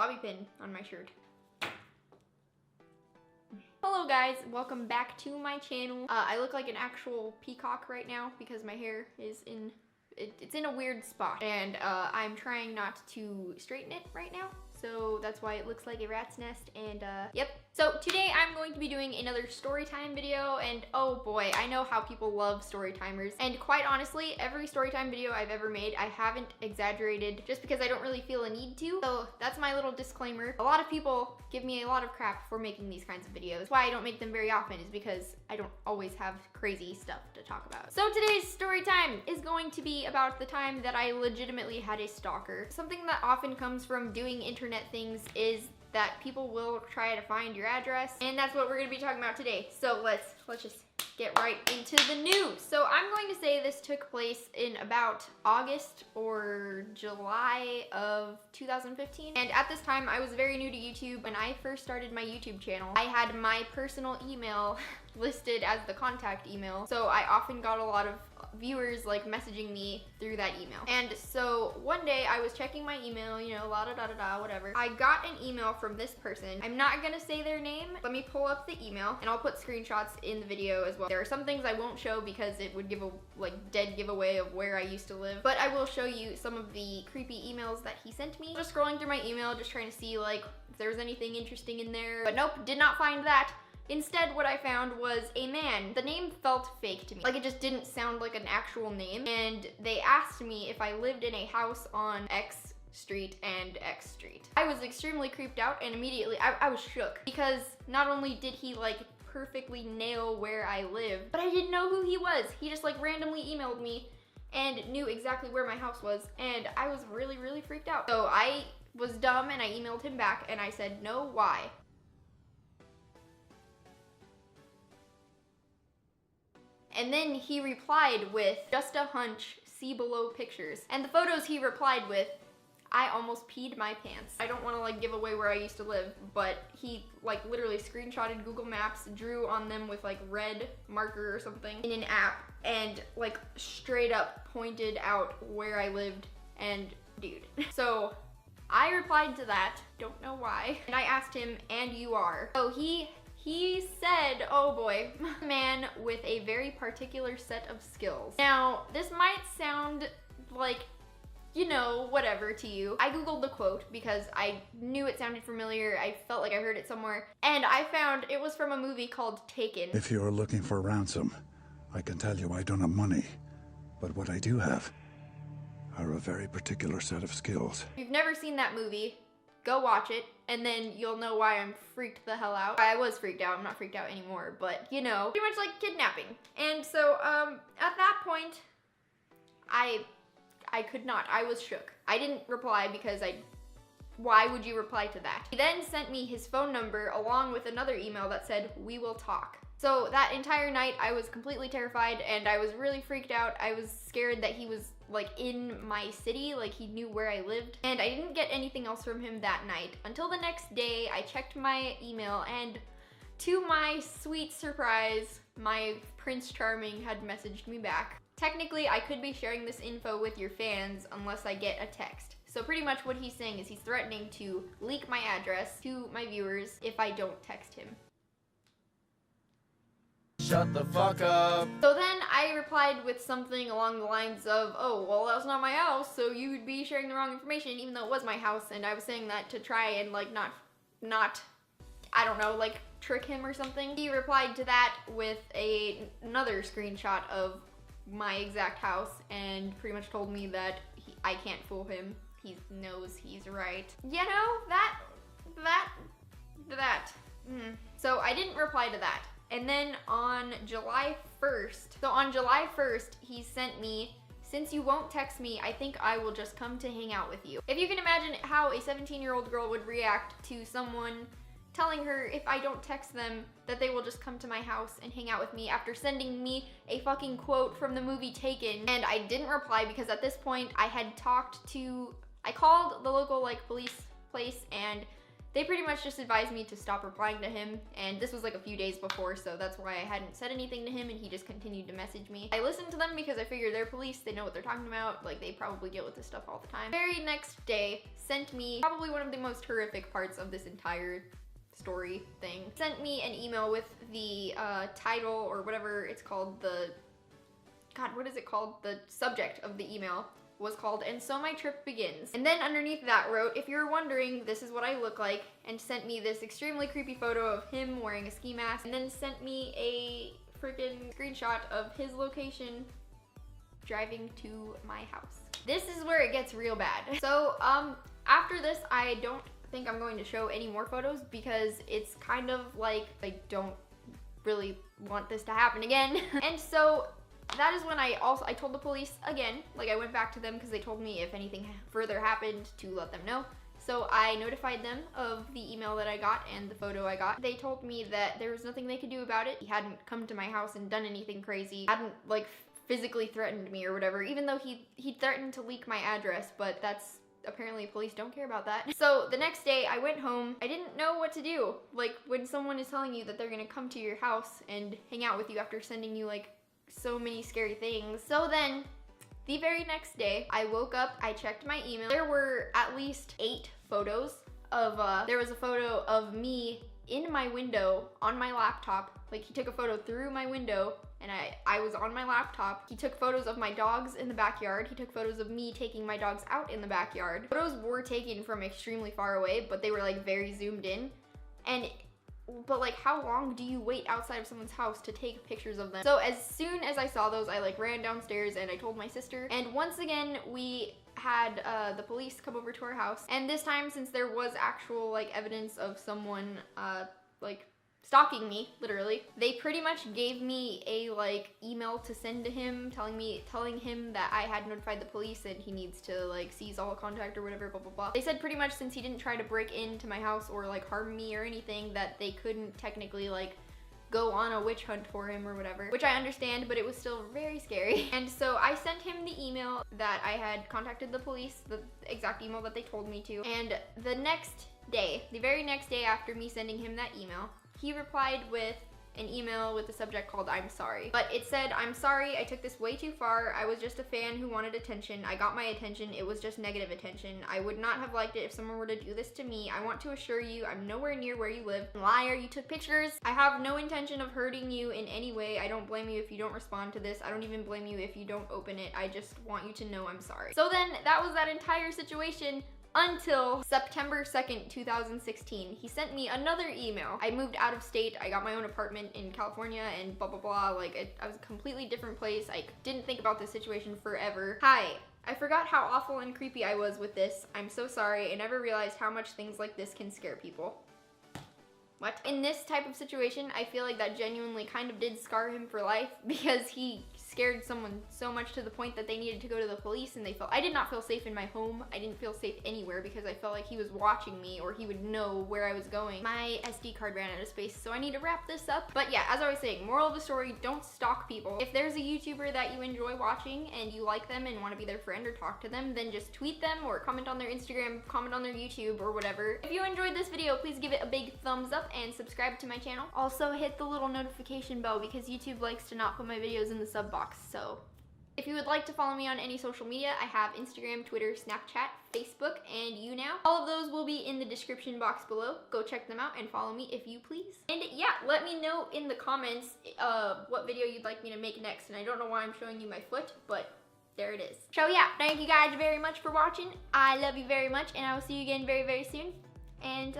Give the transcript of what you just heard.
bobby pin on my shirt. Hello guys, welcome back to my channel. I look like an actual peacock right now because my hair is it's in a weird spot, and I'm trying not to straighten it right now. So that's why it looks like a rat's nest, and yep. So today I'm going to be doing another story time video, and oh boy, I know how people love story timers. And quite honestly, every story time video I've ever made, I haven't exaggerated just because I don't really feel a need to. So that's my little disclaimer. A lot of people give me a lot of crap for making these kinds of videos. Why I don't make them very often is because I don't always have crazy stuff to talk about. So today's story time is going to be about the time that I legitimately had a stalker. Something that often comes from doing internet things is that people will try to find your address, and that's what we're going to be talking about today. So let's just get right into the news. So I'm going to say this took place in about August or July of 2015. And at this time, I was very new to YouTube. When I first started my YouTube channel, I had my personal email listed as the contact email. So I often got a lot of viewers like messaging me through that email. And so one day I was checking my email, you know, la da da da da, whatever. I got an email from this person. I'm not gonna say their name. Let me pull up the email and I'll put screenshots in the video as well. There are some things I won't show because it would give a dead giveaway of where I used to live, but I will show you some of the creepy emails that he sent me. Just scrolling through my email, just trying to see like if there was anything interesting in there, but nope, did not find that. Instead, what I found was a man. The name felt fake to me. Like, it just didn't sound like an actual name. And they asked me if I lived in a house on X Street and X Street. I was extremely creeped out, and immediately I was shook because not only did he like perfectly nail where I lived, but I didn't know who he was. He just like randomly emailed me and knew exactly where my house was, and I was really, really freaked out. So I was dumb and I emailed him back and I said, no, why? And then he replied with, just a hunch, see below pictures. And the photos he replied with, I almost peed my pants. I don't want to like give away where I used to live, but he like literally screenshotted Google Maps, drew on them with like red marker or something in an app, and like straight up pointed out where I lived, and dude. So I replied to that, don't know why, and I asked him, and you are. So he said, oh boy, man with a very particular set of skills. Now, this might sound like, you know, whatever to you. I Googled the quote because I knew it sounded familiar. I felt like I heard it somewhere. And I found it was from a movie called Taken. If you're looking for ransom, I can tell you I don't have money. But what I do have are a very particular set of skills. If you've never seen that movie, go watch it, and then you'll know why I'm freaked the hell out. I was freaked out, I'm not freaked out anymore, but you know, pretty much like kidnapping. And so, at that point, I could not, I was shook. I didn't reply because why would you reply to that? He then sent me his phone number along with another email that said, we will talk. So that entire night, I was completely terrified and I was really freaked out. I was scared that he was like in my city, like he knew where I lived. And I didn't get anything else from him that night until the next day. I checked my email, and to my sweet surprise, my Prince Charming had messaged me back. Technically, I could be sharing this info with your fans unless I get a text. So pretty much what he's saying is he's threatening to leak my address to my viewers if I don't text him. Shut the fuck up. So then I replied with something along the lines of, oh, well, that's not my house, so you would be sharing the wrong information, even though it was my house, and I was saying that to try and like not, I don't know, like trick him or something. He replied to that with another screenshot of my exact house and pretty much told me that I can't fool him. He knows he's right. You know, that. So I didn't reply to that. And then on July 1st, he sent me, since you won't text me, I think I will just come to hang out with you. If you can imagine how a 17-year-old girl would react to someone telling her if I don't text them that they will just come to my house and hang out with me after sending me a fucking quote from the movie Taken. And I didn't reply because at this point I called the local like police place, and they pretty much just advised me to stop replying to him, and this was like a few days before, so that's why I hadn't said anything to him, and he just continued to message me. I listened to them because I figured they're police, they know what they're talking about, like they probably deal with this stuff all the time. Very next day, sent me probably one of the most horrific parts of this entire story thing. Sent me an email with the title, or whatever it's called, what is it called? The subject of the email was called, "And so my trip begins." And then underneath that wrote, "If you're wondering, this is what I look like," and sent me this extremely creepy photo of him wearing a ski mask, and then sent me a freaking screenshot of his location driving to my house. This is where it gets real bad. So, after this, I don't think I'm going to show any more photos because it's kind of like I don't really want this to happen again. And so that is when I told the police again, like I went back to them because they told me if anything further happened to let them know. So I notified them of the email that I got and the photo I got. They told me that there was nothing they could do about it. He hadn't come to my house and done anything crazy. Hadn't like physically threatened me or whatever, even though he threatened to leak my address, but that's apparently police don't care about that. So the next day I went home. I didn't know what to do. Like when someone is telling you that they're gonna come to your house and hang out with you after sending you like so many scary things. So then the very next day I woke up, I checked my email. There were at least 8 photos of, there was a photo of me in my window on my laptop. Like he took a photo through my window and I was on my laptop. He took photos of my dogs in the backyard. He took photos of me taking my dogs out in the backyard. Photos were taken from extremely far away, but they were like very zoomed in. But like how long do you wait outside of someone's house to take pictures of them? So as soon as I saw those, I like ran downstairs and I told my sister. And once again, we had the police come over to our house. And this time, since there was actual like evidence of someone like stalking me, literally, they pretty much gave me a like email to send to him telling him that I had notified the police and he needs to like seize all contact or whatever, blah blah blah. They said pretty much since he didn't try to break into my house or like harm me or anything, that they couldn't technically like go on a witch hunt for him or whatever, which I understand, but it was still very scary. And so I sent him the email that I had contacted the police, the exact email that they told me to. And the next day, the very next day after me sending him that email, he replied with an email with the subject called "I'm sorry." But it said, "I'm sorry, I took this way too far. I was just a fan who wanted attention. I got my attention. It was just negative attention. I would not have liked it if someone were to do this to me. I want to assure you I'm nowhere near where you live. Liar, you took pictures. I have no intention of hurting you in any way. I don't blame you if you don't respond to this. I don't even blame you if you don't open it. I just want you to know I'm sorry." So then that was that entire situation. Until September 2nd, 2016. He sent me another email. I moved out of state. I got my own apartment in California and blah, blah, blah. Like, I was a completely different place. I didn't think about this situation forever. "Hi, I forgot how awful and creepy I was with this. I'm so sorry. I never realized how much things like this can scare people." What? In this type of situation, I feel like that genuinely kind of did scar him for life because he scared someone so much to the point that they needed to go to the police, and I did not feel safe in my home. I didn't feel safe anywhere because I felt like he was watching me or he would know where I was going. My SD card ran out of space, so I need to wrap this up. But yeah, as I was saying, moral of the story, don't stalk people. If there's a YouTuber that you enjoy watching and you like them and want to be their friend or talk to them, then just tweet them or comment on their Instagram, comment on their YouTube or whatever. If you enjoyed this video, please give it a big thumbs up and subscribe to my channel. Also hit the little notification bell because YouTube likes to not put my videos in the sub box. So if you would like to follow me on any social media, I have Instagram, Twitter, Snapchat, Facebook, and YouNow. All of those will be in the description box below. Go check them out and follow me if you please. And yeah, let me know in the comments what video you'd like me to make next. And I don't know why I'm showing you my foot, but there it is. So yeah, thank you guys very much for watching. I love you very much, and I will see you again very, very soon. And